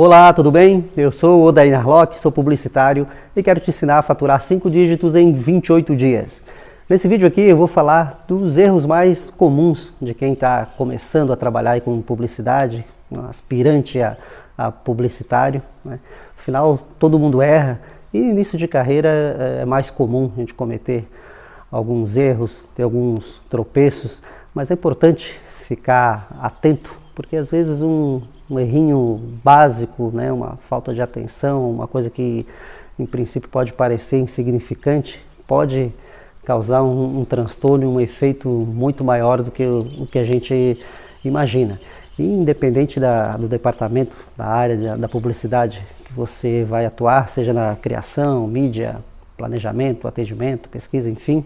Olá, tudo bem? Eu sou o Odair Narlock, sou publicitário e quero te ensinar a faturar 5 dígitos em 28 dias. Nesse vídeo aqui eu vou falar dos erros mais comuns de quem está começando a trabalhar com publicidade, um aspirante a publicitário, né? Afinal, todo mundo erra e início de carreira é mais comum a gente cometer alguns erros, ter alguns tropeços, mas é importante ficar atento, porque às vezes um errinho básico, né, uma falta de atenção, uma coisa que em princípio pode parecer insignificante, pode causar um transtorno, um efeito muito maior do que o que a gente imagina. E independente do departamento, da área da publicidade que você vai atuar, seja na criação, mídia, planejamento, atendimento, pesquisa, enfim,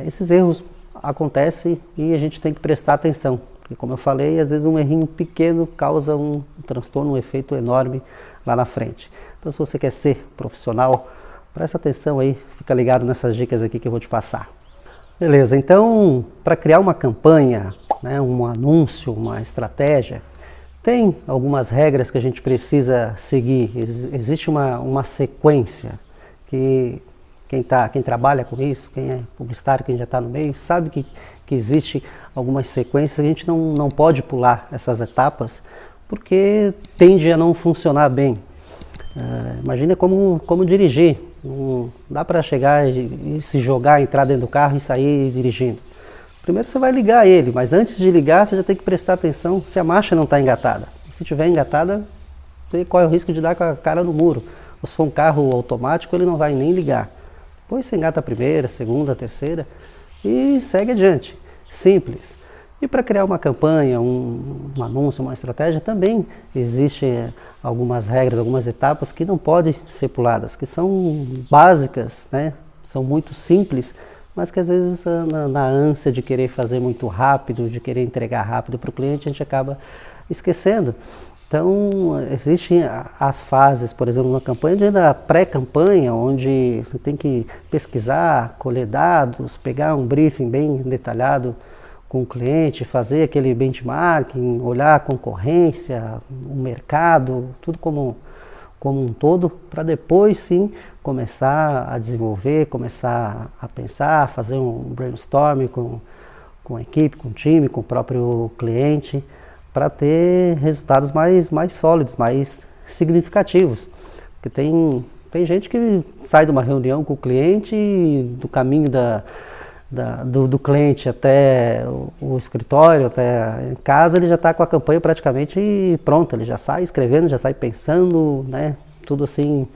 esses erros acontecem e a gente tem que prestar atenção. Porque, como eu falei, às vezes um errinho pequeno causa um transtorno, um efeito enorme lá na frente. Então, se você quer ser profissional, presta atenção aí, fica ligado nessas dicas aqui que eu vou te passar. Beleza, então, para criar uma campanha, né, um anúncio, uma estratégia, tem algumas regras que a gente precisa seguir. Existe uma sequência que quem trabalha com isso, quem é publicitário, quem já está no meio, sabe que existe algumas sequências, a gente não pode pular essas etapas, porque tende a não funcionar bem. Imagina como dirigir, não dá para chegar e se jogar, entrar dentro do carro e sair dirigindo. Primeiro você vai ligar ele, mas antes de ligar você já tem que prestar atenção se a marcha não está engatada. Se estiver engatada, você corre o risco de dar com a cara no muro. Ou se for um carro automático, ele não vai nem ligar. Depois você engata a primeira, segunda, terceira e segue adiante. Simples. E para criar uma campanha, um anúncio, uma estratégia, também existem algumas regras, algumas etapas que não podem ser puladas, que são básicas, né? São muito simples, mas que às vezes na ânsia de querer fazer muito rápido, de querer entregar rápido para o cliente, a gente acaba esquecendo. Então, existem as fases, por exemplo, uma campanha da pré-campanha, onde você tem que pesquisar, colher dados, pegar um briefing bem detalhado com o cliente, fazer aquele benchmarking, olhar a concorrência, o mercado, tudo como um todo, para depois sim começar a desenvolver, começar a pensar, fazer um brainstorming com a equipe, com o time, com o próprio cliente, para ter resultados mais sólidos, mais significativos. Porque tem gente que sai de uma reunião com o cliente e do caminho do cliente até o escritório, até em casa, ele já está com a campanha praticamente pronta, ele já sai escrevendo, já sai pensando, né? Tudo assim,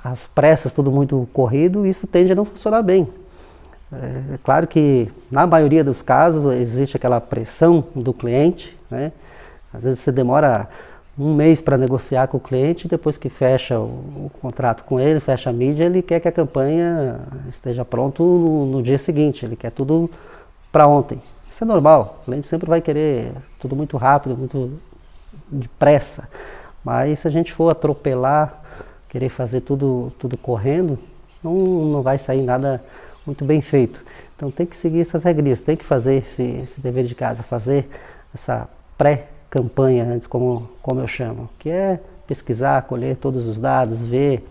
às pressas, tudo muito corrido, e isso tende a não funcionar bem. É claro que na maioria dos casos existe aquela pressão do cliente, né? Às vezes você demora um mês para negociar com o cliente, depois que fecha o contrato com ele, fecha a mídia, ele quer que a campanha esteja pronto no dia seguinte, ele quer tudo para ontem. Isso é normal, o cliente sempre vai querer tudo muito rápido, muito depressa, mas se a gente for atropelar, querer fazer tudo correndo, não vai sair nada muito bem feito. Então tem que seguir essas regrinhas, tem que fazer esse dever de casa, fazer essa pré-campanha antes, como eu chamo, que é pesquisar, colher todos os dados, ver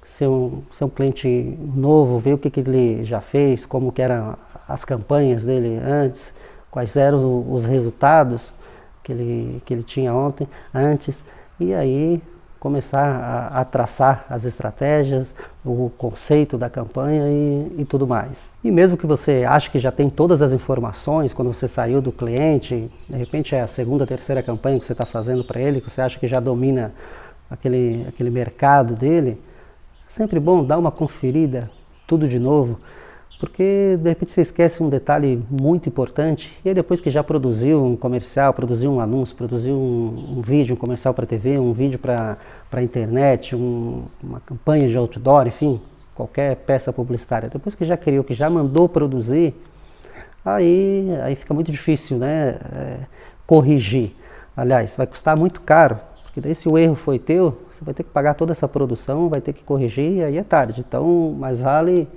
se é um cliente novo, ver o que ele já fez, como que eram as campanhas dele antes, quais eram os resultados que ele tinha antes, e aí começar a traçar as estratégias, o conceito da campanha e tudo mais. E mesmo que você ache que já tem todas as informações, quando você saiu do cliente, de repente é a segunda, terceira campanha que você está fazendo para ele, que você acha que já domina aquele mercado dele, é sempre bom dar uma conferida, tudo de novo, porque de repente você esquece um detalhe muito importante, e aí depois que já produziu um comercial, produziu um anúncio, produziu um vídeo, um comercial para TV, um vídeo para internet, uma campanha de outdoor, enfim, qualquer peça publicitária, depois que já criou, que já mandou produzir, aí fica muito difícil, né, corrigir. Aliás, vai custar muito caro, porque daí se o erro foi teu, você vai ter que pagar toda essa produção, vai ter que corrigir e aí é tarde. Então, mais vale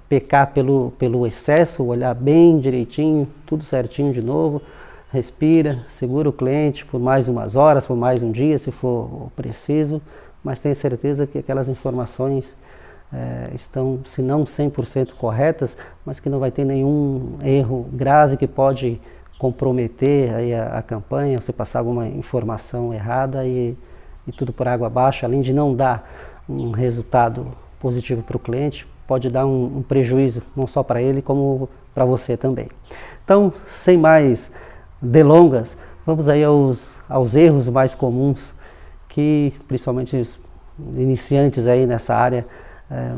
pecar pelo excesso, olhar bem direitinho, tudo certinho de novo, respira, segura o cliente por mais umas horas, por mais um dia, se for preciso, mas tenha certeza que aquelas informações estão, se não 100% corretas, mas que não vai ter nenhum erro grave que pode comprometer aí a campanha, você passar alguma informação errada e tudo por água abaixo, além de não dar um resultado positivo para o cliente, pode dar um prejuízo, não só para ele, como para você também. Então, sem mais delongas, vamos aí aos erros mais comuns que, principalmente os iniciantes aí nessa área,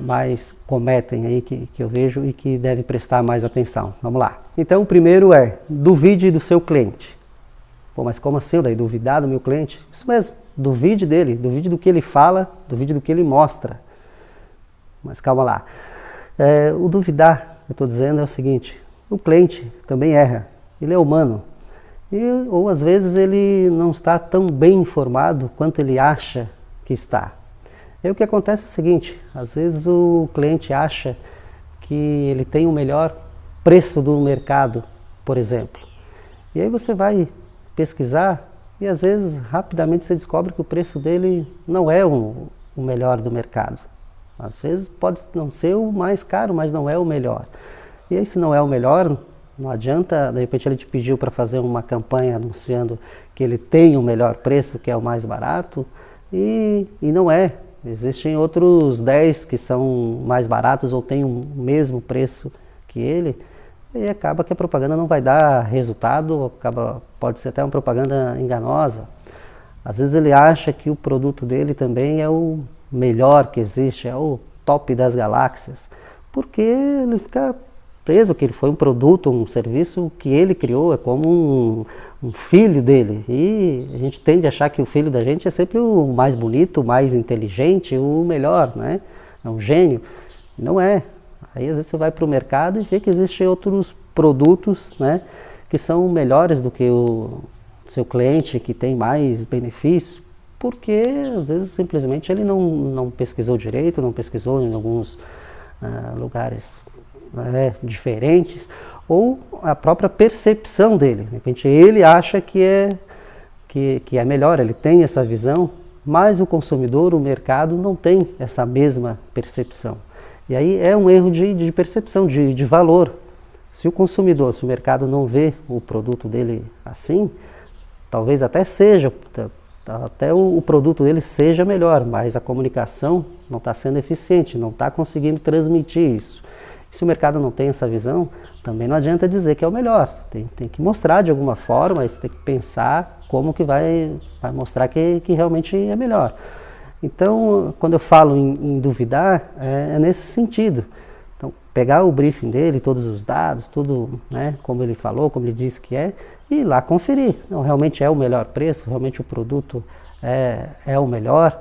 mais cometem aí, que eu vejo e que deve prestar mais atenção. Vamos lá. Então, o primeiro é, duvide do seu cliente. Pô, mas como assim, daí duvidar do meu cliente? Isso mesmo, duvide dele, duvide do que ele fala, duvide do que ele mostra. Mas calma lá. O duvidar, eu estou dizendo, é o seguinte, o cliente também erra, ele é humano. Ou às vezes ele não está tão bem informado quanto ele acha que está. E aí o que acontece é o seguinte, às vezes o cliente acha que ele tem o melhor preço do mercado, por exemplo. E aí você vai pesquisar e às vezes rapidamente você descobre que o preço dele não é o melhor do mercado. Às vezes pode não ser o mais caro, mas não é o melhor. E aí se não é o melhor, não adianta, de repente ele te pediu para fazer uma campanha anunciando que ele tem o melhor preço, que é o mais barato, e não é. Existem outros 10 que são mais baratos ou têm o mesmo preço que ele, e acaba que a propaganda não vai dar resultado, pode ser até uma propaganda enganosa. Às vezes ele acha que o produto dele também é o melhor que existe, é o top das galáxias, porque ele fica preso que ele foi um produto, um serviço que ele criou, é como um filho dele, e a gente tende a achar que o filho da gente é sempre o mais bonito, o mais inteligente, o melhor, né? É um gênio. Não é. Aí às vezes você vai para o mercado e vê que existem outros produtos, né, que são melhores do que o seu cliente, que tem mais benefícios, porque às vezes simplesmente ele não pesquisou direito, não pesquisou em alguns lugares diferentes, ou a própria percepção dele. De repente ele acha que é melhor, ele tem essa visão, mas o consumidor, o mercado, não tem essa mesma percepção. E aí é um erro de percepção, de valor. Se o consumidor, se o mercado não vê o produto dele assim, talvez até o produto dele seja melhor, mas a comunicação não está sendo eficiente, não está conseguindo transmitir isso. E se o mercado não tem essa visão, também não adianta dizer que é o melhor. Tem que mostrar de alguma forma, você tem que pensar como que vai mostrar que realmente é melhor. Então, quando eu falo em duvidar, é nesse sentido. Então, pegar o briefing dele, todos os dados, tudo, né, como ele falou, como ele disse que é, e ir lá conferir. Não, realmente é o melhor preço, realmente o produto é o melhor.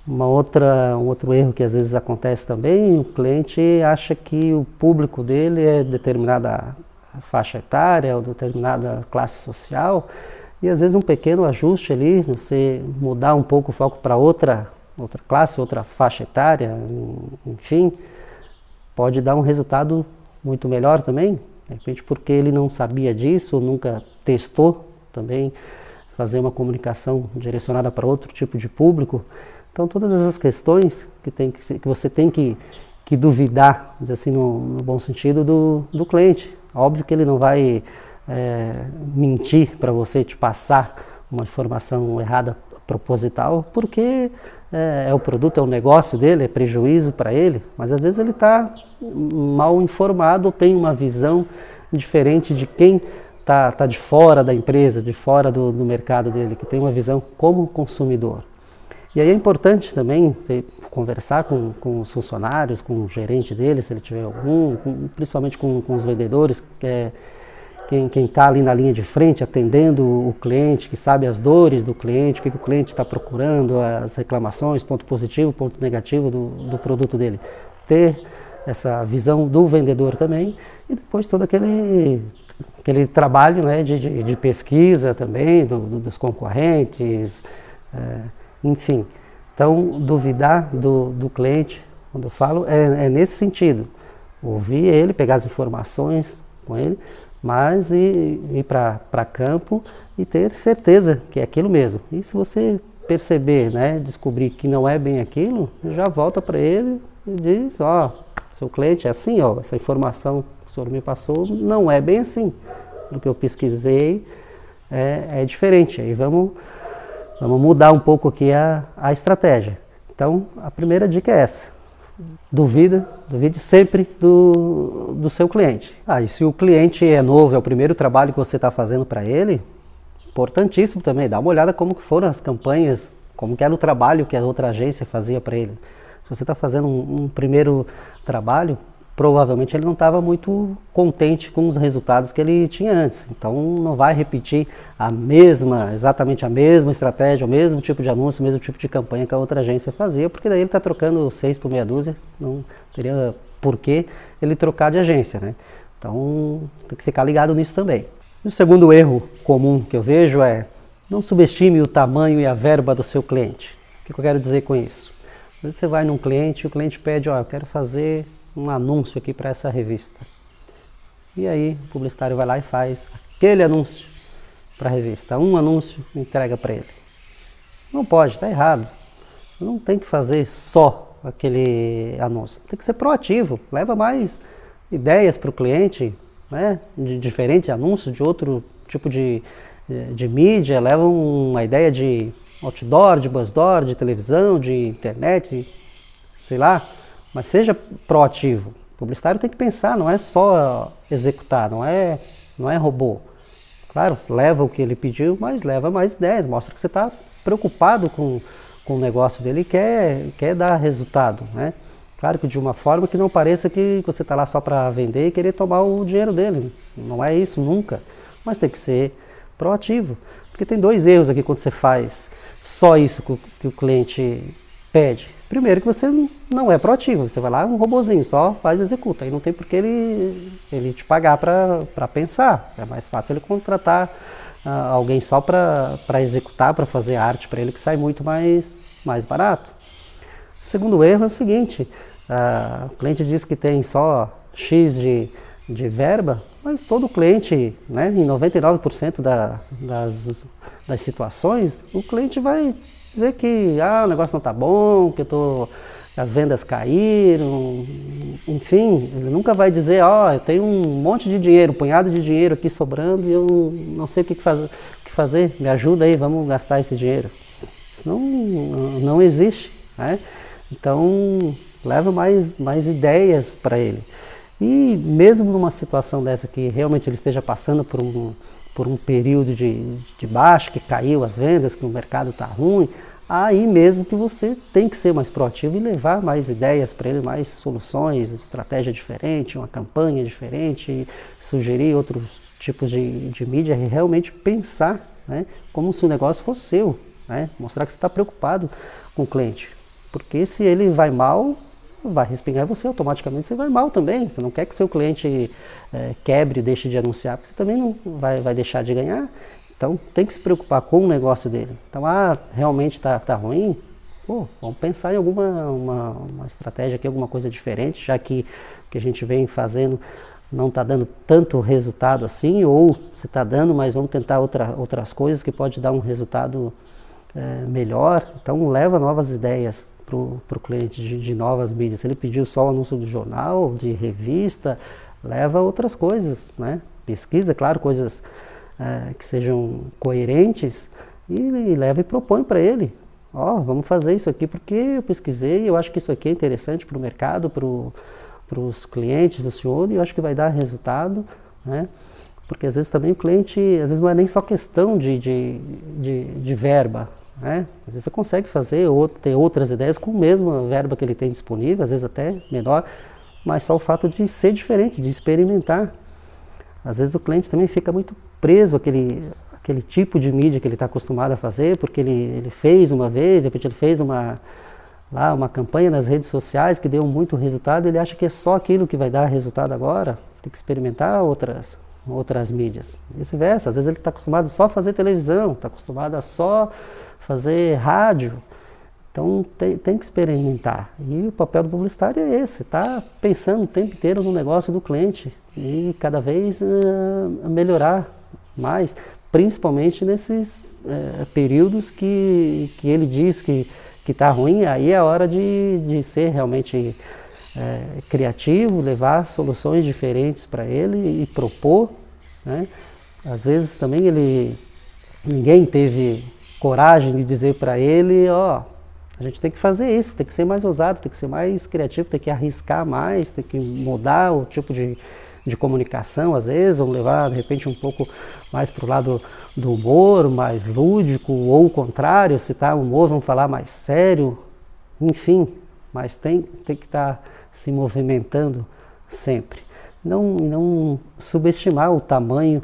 Um outro erro que às vezes acontece também, o cliente acha que o público dele é determinada faixa etária ou determinada classe social, e às vezes um pequeno ajuste ali, você mudar um pouco o foco para outra classe, outra faixa etária, enfim, pode dar um resultado muito melhor também, de repente porque ele não sabia disso, ou nunca testou também fazer uma comunicação direcionada para outro tipo de público. Então todas essas questões que você tem que duvidar, assim, no bom sentido do cliente. Óbvio que ele não vai mentir para você, te passar uma informação errada proposital, porque é o produto, é o negócio dele, é prejuízo para ele, mas às vezes ele está mal informado ou tem uma visão diferente de quem está de fora da empresa, de fora do mercado dele, que tem uma visão como consumidor. E aí é importante também conversar com os funcionários, com o gerente dele, se ele tiver algum, principalmente com os vendedores, quem está ali na linha de frente atendendo o cliente, que sabe as dores do cliente, o que o cliente está procurando, as reclamações, ponto positivo, ponto negativo do produto dele. Ter essa visão do vendedor também, e depois todo aquele trabalho, né, de pesquisa também dos concorrentes, enfim. Então, duvidar do cliente, quando eu falo, é nesse sentido. Ouvir ele, pegar as informações com ele, mas ir para campo e ter certeza que é aquilo mesmo. E se você perceber, né, descobrir que não é bem aquilo, já volta para ele e diz, ó, seu cliente é assim, ó, essa informação que o senhor me passou não é bem assim. Do que eu pesquisei é diferente. Aí vamos mudar um pouco aqui a estratégia. Então, a primeira dica é essa. Duvide sempre do seu cliente. E se o cliente é novo, é o primeiro trabalho que você está fazendo para ele, importantíssimo também, dá uma olhada como que foram as campanhas, como que era o trabalho que a outra agência fazia para ele. Se você está fazendo um primeiro trabalho, provavelmente ele não estava muito contente com os resultados que ele tinha antes. Então não vai repetir exatamente a mesma estratégia, o mesmo tipo de anúncio, o mesmo tipo de campanha que a outra agência fazia, porque daí ele está trocando 6 por meia dúzia, não teria por que ele trocar de agência, né? Então tem que ficar ligado nisso também. E o segundo erro comum que eu vejo é não subestime o tamanho e a verba do seu cliente. O que eu quero dizer com isso? Às vezes você vai num cliente e o cliente pede, eu quero fazer um anúncio aqui para essa revista. E aí o publicitário vai lá e faz aquele anúncio para a revista. Um anúncio e entrega para ele. Não pode, está errado. Você não tem que fazer só aquele anúncio. Tem que ser proativo. Leva mais ideias para o cliente, né, de diferentes anúncios, de outro tipo de mídia. Leva uma ideia de outdoor, de buzzdoor, de televisão, de internet, sei lá. Mas seja proativo. O publicitário tem que pensar, não é só executar, não é robô. Claro, leva o que ele pediu, mas leva mais ideias, mostra que você está preocupado com o negócio dele e quer dar resultado, né? Claro que de uma forma que não pareça que você está lá só para vender e querer tomar o dinheiro dele. Não é isso nunca, mas tem que ser proativo. Porque tem 2 erros aqui quando você faz só isso que o cliente pede. Primeiro que você não é proativo, você vai lá, um robozinho, só faz e executa. Aí não tem por que ele te pagar para pensar. É mais fácil ele contratar alguém só para executar, para fazer arte para ele, que sai muito mais barato. O segundo erro é o seguinte, o cliente diz que tem só X de verba, mas todo cliente, né, em 99% das situações, o cliente vai dizer que o negócio não está bom, que as vendas caíram, enfim, ele nunca vai dizer, eu tenho um monte de dinheiro, um punhado de dinheiro aqui sobrando e eu não sei o que fazer, me ajuda aí, vamos gastar esse dinheiro. Isso não existe, né? Então, leva mais ideias para ele. E mesmo numa situação dessa que realmente ele esteja passando por um período de baixa, que caiu as vendas, que o mercado está ruim, aí mesmo que você tem que ser mais proativo e levar mais ideias para ele, mais soluções, estratégia diferente, uma campanha diferente, sugerir outros tipos de mídia e realmente pensar, né, como se o negócio fosse seu, né, mostrar que você está preocupado com o cliente. Porque se ele vai mal, vai respingar você, automaticamente você vai mal também. Você não quer que o seu cliente quebre e deixe de anunciar, porque você também não vai deixar de ganhar. Então tem que se preocupar com o negócio dele. Então, realmente está ruim? Vamos pensar em uma estratégia aqui, alguma coisa diferente, já que o que a gente vem fazendo não está dando tanto resultado assim, ou se está dando, mas vamos tentar outras coisas que pode dar um resultado melhor. Então leva novas ideias para o cliente de novas mídias. Se ele pediu só o anúncio do jornal, de revista, leva outras coisas, né? Pesquisa, claro, coisas que sejam coerentes e leva e propõe para ele. Vamos fazer isso aqui porque eu pesquisei, eu acho que isso aqui é interessante para o mercado, para os clientes do senhor, e eu acho que vai dar resultado, né? Porque às vezes também o cliente, às vezes não é nem só questão de verba, né? Às vezes você consegue fazer ter outras ideias com a mesma verba que ele tem disponível, às vezes até menor, mas só o fato de ser diferente, de experimentar. Às vezes o cliente também fica muito preso àquele tipo de mídia que ele está acostumado a fazer, porque ele fez uma vez, de repente ele fez uma campanha nas redes sociais que deu muito resultado, ele acha que é só aquilo que vai dar resultado agora, tem que experimentar outras mídias. Vice-versa, às vezes ele está acostumado só a fazer televisão, está acostumado a só fazer rádio. Então tem que experimentar. E o papel do publicitário é esse, tá pensando o tempo inteiro no negócio do cliente e cada vez melhorar mais, principalmente nesses períodos que ele diz que está ruim. Aí é a hora de ser realmente criativo, levar soluções diferentes para ele e propor, né? Às vezes também ninguém teve coragem de dizer para ele, ó, a gente tem que fazer isso, tem que ser mais ousado, tem que ser mais criativo, tem que arriscar mais, tem que mudar o tipo de comunicação, às vezes, ou levar de repente um pouco mais para o lado do humor, mais lúdico, ou o contrário, se tá humor, vamos falar mais sério, enfim, mas tem que estar se movimentando sempre. Não subestimar o tamanho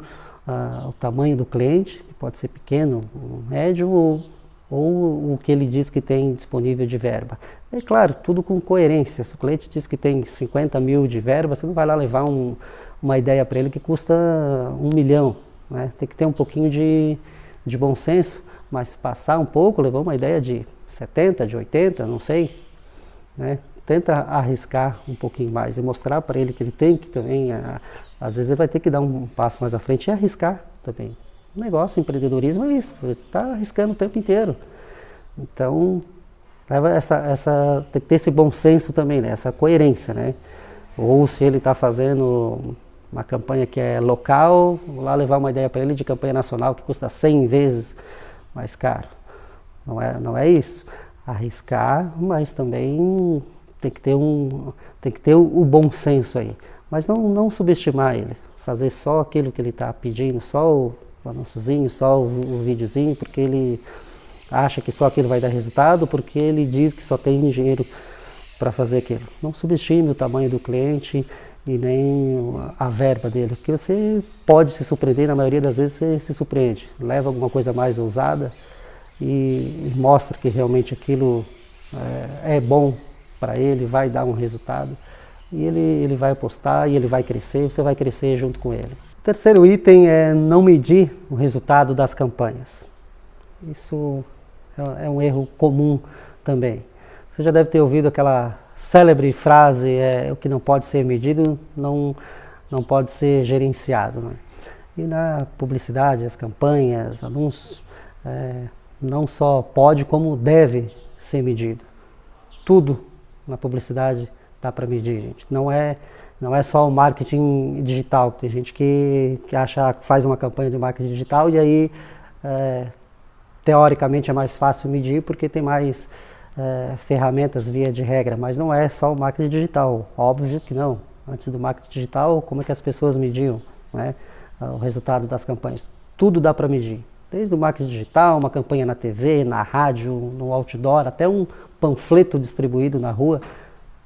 do cliente, que pode ser pequeno, médio ou o que ele diz que tem disponível de verba. É claro, tudo com coerência. Se o cliente diz que tem 50 mil de verba, você não vai lá levar uma ideia para ele que custa 1 milhão. Né? Tem que ter um pouquinho de bom senso, mas passar um pouco, levar uma ideia de 70, de 80, não sei. Né? Tenta arriscar um pouquinho mais e mostrar para ele que ele tem que também, às vezes ele vai ter que dar um passo mais à frente e arriscar também. O negócio, empreendedorismo é isso, ele está arriscando o tempo inteiro. Então, tem que ter esse bom senso também, né? Essa coerência, né? Ou se ele está fazendo uma campanha que é local, vou lá levar uma ideia para ele de campanha nacional que custa 100 vezes mais caro. Não é isso. Arriscar, mas também tem que ter o bom senso aí. Mas não subestimar ele, fazer só aquilo que ele está pedindo, só o anúnciozinho, só o videozinho, porque ele acha que só aquilo vai dar resultado, porque ele diz que só tem dinheiro para fazer aquilo. Não subestime o tamanho do cliente e nem a verba dele, porque você pode se surpreender, na maioria das vezes você se surpreende. Leva alguma coisa mais ousada e mostra que realmente aquilo é bom para ele, vai dar um resultado. E ele vai apostar e ele vai crescer, você vai crescer junto com ele. O terceiro item é não medir o resultado das campanhas. Isso é um erro comum também. Você já deve ter ouvido aquela célebre frase, o que não pode ser medido não pode ser gerenciado. Né? E na publicidade, as campanhas, anúncios, não só pode como deve ser medido. Tudo na publicidade dá para medir, gente. Não é só o marketing digital. Tem gente que faz uma campanha de marketing digital e aí teoricamente é mais fácil medir porque tem mais ferramentas via de regra, mas não é só o marketing digital, óbvio que não. Antes do marketing digital, como é que as pessoas mediam, né, o resultado das campanhas? Tudo dá para medir, desde o marketing digital, uma campanha na TV, na rádio, no outdoor, até um panfleto distribuído na rua,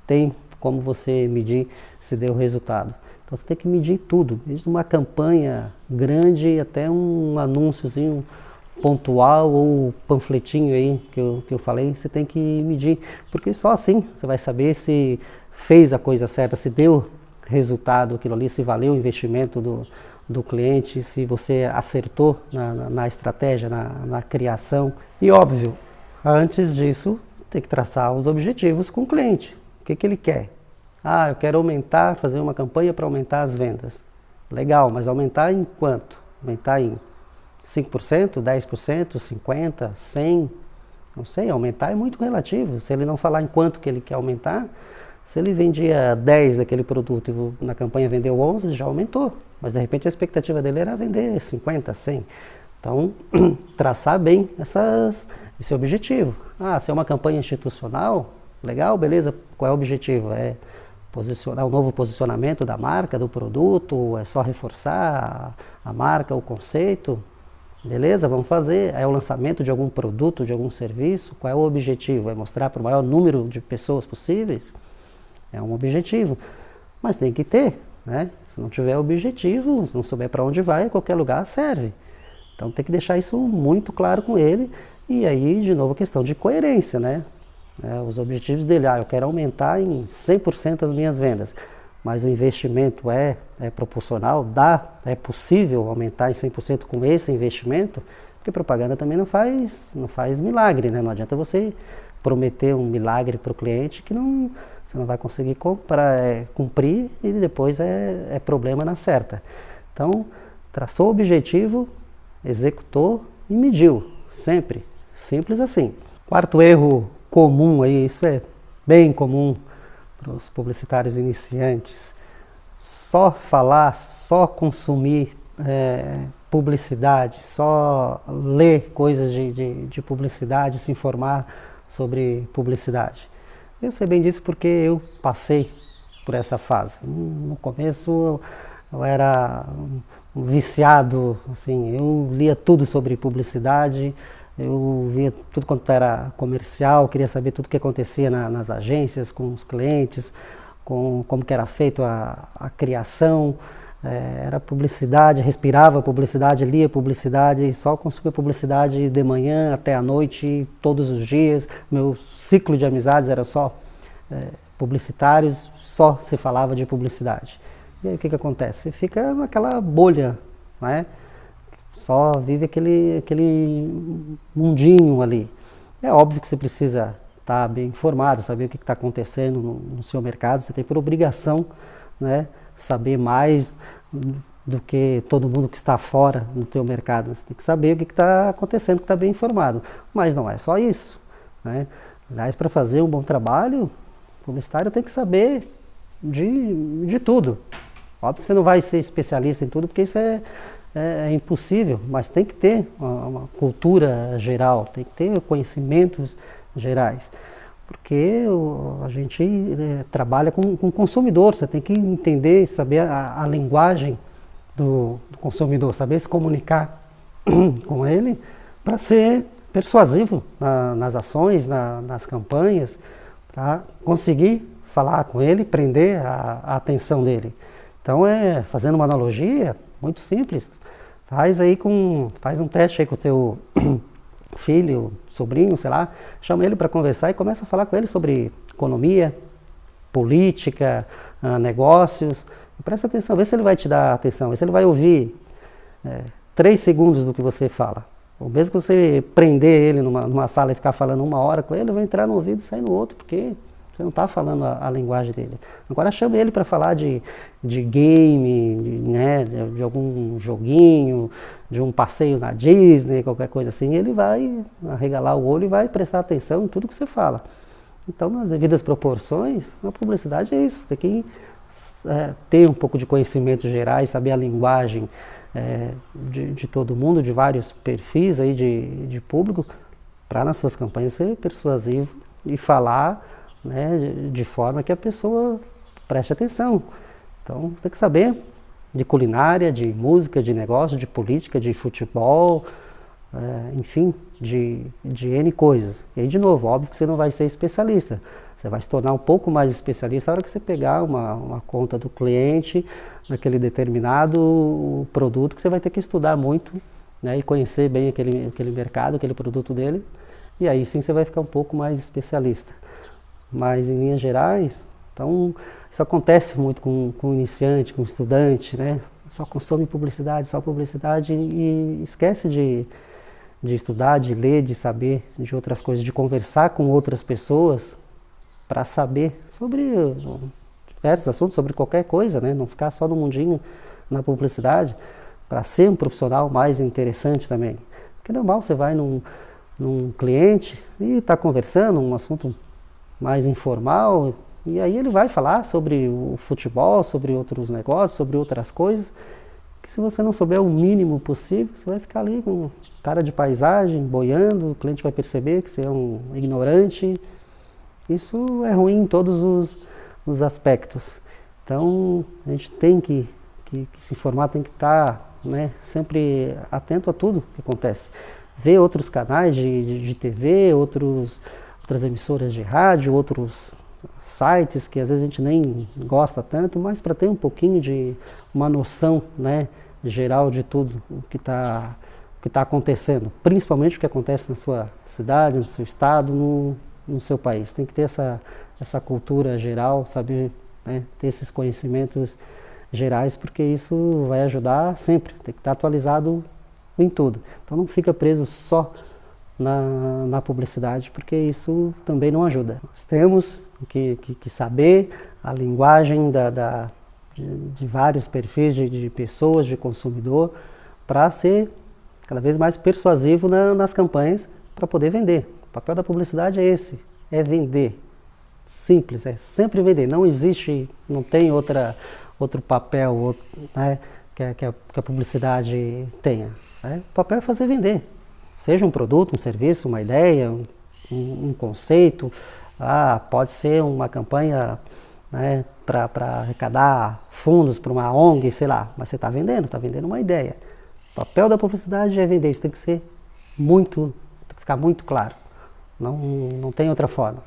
tem como você medir se deu resultado. Então você tem que medir tudo, desde uma campanha grande até um anúnciozinho pontual ou panfletinho aí que eu falei, você tem que medir, porque só assim você vai saber se fez a coisa certa, se deu resultado aquilo ali, se valeu o investimento do cliente, se você acertou na estratégia, na criação. E óbvio, antes disso, tem que traçar os objetivos com o cliente. O que ele quer? Eu quero fazer uma campanha para aumentar as vendas. Legal, mas aumentar em quanto? Aumentar em 5%, 10%, 50%, 100%? Não sei, aumentar é muito relativo. Se ele não falar em quanto que ele quer aumentar, se ele vendia 10 daquele produto e na campanha vendeu 11, já aumentou. Mas de repente a expectativa dele era vender 50, 100. Então, traçar bem esse objetivo. Se é uma campanha institucional, legal, beleza, qual é o objetivo? É posicionar o novo posicionamento da marca, do produto, é só reforçar a marca, o conceito? Beleza, vamos fazer. É o lançamento de algum produto, de algum serviço? Qual é o objetivo? É mostrar para o maior número de pessoas possíveis? É um objetivo, mas tem que ter, né? Se não tiver objetivo, se não souber para onde vai, qualquer lugar serve. Então tem que deixar isso muito claro com ele. E aí, de novo, a questão de coerência, né? Os objetivos dele, eu quero aumentar em 100% as minhas vendas, mas o investimento é proporcional, é possível aumentar em 100% com esse investimento, porque propaganda também não faz milagre, né? Não adianta você prometer um milagre para o cliente que não, você não vai conseguir cumprir e depois é problema na certa. Então, traçou o objetivo, executou e mediu, sempre, simples assim. Quarto erro comum aí, isso é bem comum para os publicitários iniciantes, só falar, só consumir publicidade, só ler coisas de publicidade, se informar sobre publicidade. Eu sei bem disso porque eu passei por essa fase. No começo eu era um viciado, assim, eu lia tudo sobre publicidade, eu via tudo quanto era comercial, queria saber tudo o que acontecia nas agências, com os clientes, como que era feito a criação, era publicidade, respirava publicidade, lia publicidade, só consumia publicidade de manhã até a noite, todos os dias. Meu ciclo de amizades era só publicitários, só se falava de publicidade. E aí o que acontece? Você fica naquela bolha, né? Só vive aquele mundinho ali. É óbvio que você precisa estar bem informado, saber o que está acontecendo no seu mercado. Você tem por obrigação, né, saber mais do que todo mundo que está fora do teu mercado. Você tem que saber o que está acontecendo, que está bem informado. Mas não é só isso, né? Aliás, para fazer um bom trabalho, o publicitário tem que saber de tudo. Óbvio que você não vai ser especialista em tudo, porque isso é impossível, mas tem que ter uma cultura geral, tem que ter conhecimentos gerais, porque a gente trabalha com consumidor, você tem que entender, saber a linguagem do consumidor, saber se comunicar com ele para ser persuasivo nas ações, nas campanhas, para conseguir falar com ele, prender a atenção dele. Então, fazendo uma analogia muito simples, faz um teste aí com o teu filho, sobrinho, sei lá, chama ele para conversar e começa a falar com ele sobre economia, política, negócios. E presta atenção, vê se ele vai te dar atenção, vê se ele vai ouvir 3 segundos do que você fala. Ou mesmo que você prender ele numa sala e ficar falando 1 hora com ele vai entrar no ouvido e sair no outro, porque você não está falando a linguagem dele. Agora chama ele para falar de game, né, de algum joguinho, de um passeio na Disney, qualquer coisa assim. Ele vai arregalar o olho e vai prestar atenção em tudo que você fala. Então, nas devidas proporções, a publicidade é isso. Tem que ter um pouco de conhecimento gerais, saber a linguagem de todo mundo, de vários perfis aí de público, para nas suas campanhas ser persuasivo e falar, né, de forma que a pessoa preste atenção. Então tem que saber de culinária, de música, de negócio, de política, de futebol, enfim, de N coisas. E aí, de novo, óbvio que você não vai ser especialista. Você vai se tornar um pouco mais especialista na hora que você pegar uma conta do cliente, naquele determinado produto, que você vai ter que estudar muito, né, e conhecer bem aquele mercado, aquele produto dele. E aí sim você vai ficar um pouco mais especialista. Mas em linhas gerais, então isso acontece muito com iniciante, com estudante, né? Só consome publicidade, só publicidade e esquece de estudar, de ler, de saber de outras coisas, de conversar com outras pessoas para saber sobre diversos assuntos, sobre qualquer coisa, né? Não ficar só no mundinho na publicidade, para ser um profissional mais interessante também. Porque é normal, você vai num cliente e está conversando, um assunto mais informal, e aí ele vai falar sobre o futebol, sobre outros negócios, sobre outras coisas, que se você não souber o mínimo possível, você vai ficar ali com cara de paisagem, boiando, o cliente vai perceber que você é um ignorante. Isso é ruim em todos os aspectos. Então a gente tem que se informar, tem que estar, né, sempre atento a tudo que acontece. Ver outros canais de TV, outras emissoras de rádio, outros sites que às vezes a gente nem gosta tanto, mas para ter um pouquinho de uma noção, né, geral de tudo o que está acontecendo, principalmente o que acontece na sua cidade, no seu estado, no seu país. Tem que ter essa cultura geral, saber, né, ter esses conhecimentos gerais, porque isso vai ajudar sempre, tem que estar atualizado em tudo. Então não fica preso só na publicidade, porque isso também não ajuda. Nós temos que saber a linguagem de vários perfis de pessoas, de consumidor, para ser cada vez mais persuasivo nas campanhas para poder vender. O papel da publicidade é esse, é vender. Simples, é sempre vender. Não existe, não tem outro papel né, que a publicidade tenha. Né? O papel é fazer vender. Seja um produto, um serviço, uma ideia, um conceito. Pode ser uma campanha, né, para arrecadar fundos para uma ONG, sei lá. Mas você está vendendo uma ideia. O papel da publicidade é vender. Isso tem que ficar muito claro. Não tem outra forma.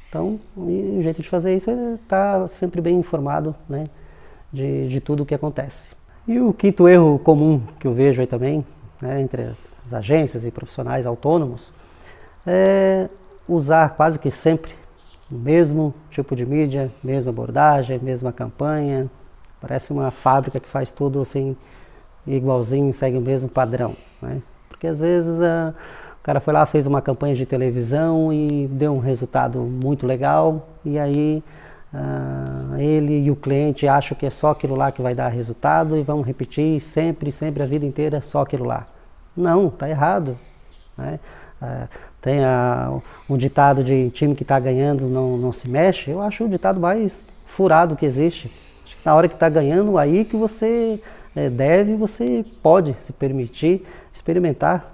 Então, o jeito de fazer isso é estar sempre bem informado, né, de tudo o que acontece. E o quinto erro comum que eu vejo aí também, né, entre as agências e profissionais autônomos, é usar quase que sempre o mesmo tipo de mídia, mesma abordagem, mesma campanha. Parece uma fábrica que faz tudo assim, igualzinho, segue o mesmo padrão, né? Porque às vezes o cara foi lá, fez uma campanha de televisão e deu um resultado muito legal, e aí ele e o cliente acham que é só aquilo lá que vai dar resultado e vão repetir sempre a vida inteira só aquilo lá. Não, está errado, né? Tem um ditado de time que está ganhando não se mexe. Eu acho o ditado mais furado que existe. Acho que na hora que está ganhando, aí que você você pode se permitir experimentar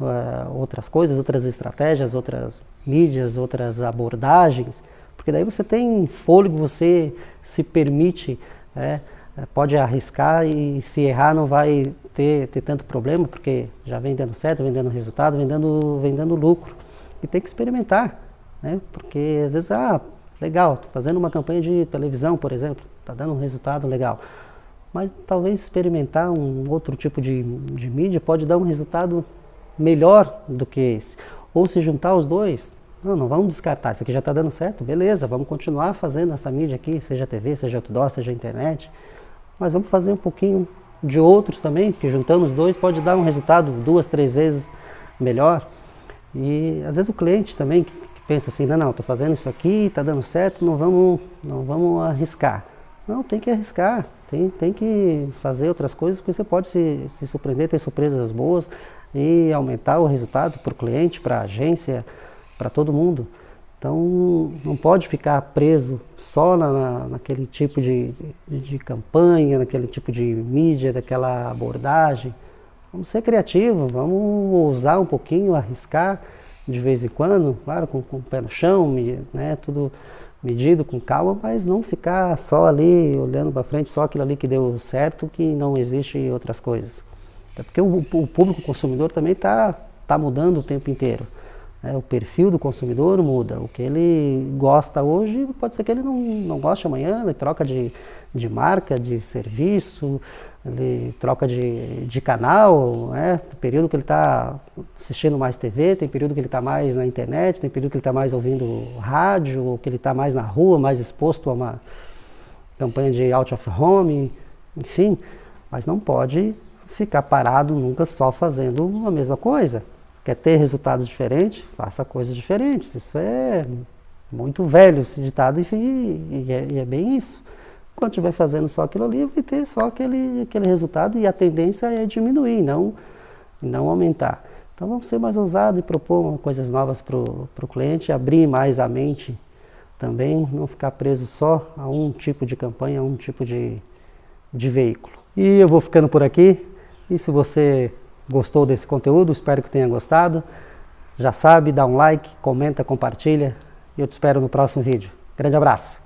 outras coisas, outras estratégias, outras mídias, outras abordagens, porque daí você tem fôlego, você se permite, pode arriscar, e se errar não vai ter tanto problema, porque já vem dando certo, vem dando resultado, vem dando lucro. E tem que experimentar, né? Porque às vezes, legal, estou fazendo uma campanha de televisão, por exemplo, está dando um resultado legal. Mas talvez experimentar um outro tipo de mídia pode dar um resultado melhor do que esse. Ou se juntar os dois, não vamos descartar, isso aqui já está dando certo, beleza, vamos continuar fazendo essa mídia aqui, seja TV, seja outdoor, seja internet, mas vamos fazer um pouquinho de outros também, porque juntando os dois pode dar um resultado 2, 3 vezes melhor. E às vezes o cliente também que pensa assim, não, estou fazendo isso aqui, está dando certo, não vamos arriscar. Não, tem que arriscar, tem que fazer outras coisas, porque você pode se surpreender, ter surpresas boas e aumentar o resultado para o cliente, para a agência, para todo mundo. Então não pode ficar preso só naquele tipo de campanha, naquele tipo de mídia, daquela abordagem. Vamos ser criativos, vamos usar um pouquinho, arriscar de vez em quando, claro, com o pé no chão, né, tudo medido, com calma, mas não ficar só ali, olhando para frente, só aquilo ali que deu certo, que não existe outras coisas. Até porque o público consumidor também está mudando o tempo inteiro. O perfil do consumidor muda. O que ele gosta hoje, pode ser que ele não goste amanhã, ele troca de marca, de serviço, ele troca de canal, né? Tem período que ele está assistindo mais TV, tem período que ele está mais na internet, tem período que ele está mais ouvindo rádio, ou que ele está mais na rua, mais exposto a uma campanha de out of home, enfim. Mas não pode ficar parado nunca só fazendo a mesma coisa. Quer ter resultados diferentes? Faça coisas diferentes. Isso é muito velho, esse ditado, e é bem isso. Quando estiver fazendo só aquilo ali, vai ter só aquele resultado, e a tendência é diminuir, não aumentar. Então vamos ser mais ousados e propor coisas novas para o cliente, abrir mais a mente também, não ficar preso só a um tipo de campanha, a um tipo de veículo. E eu vou ficando por aqui, e se você gostou desse conteúdo, espero que tenha gostado. Já sabe, dá um like, comenta, compartilha, e eu te espero no próximo vídeo. Grande abraço!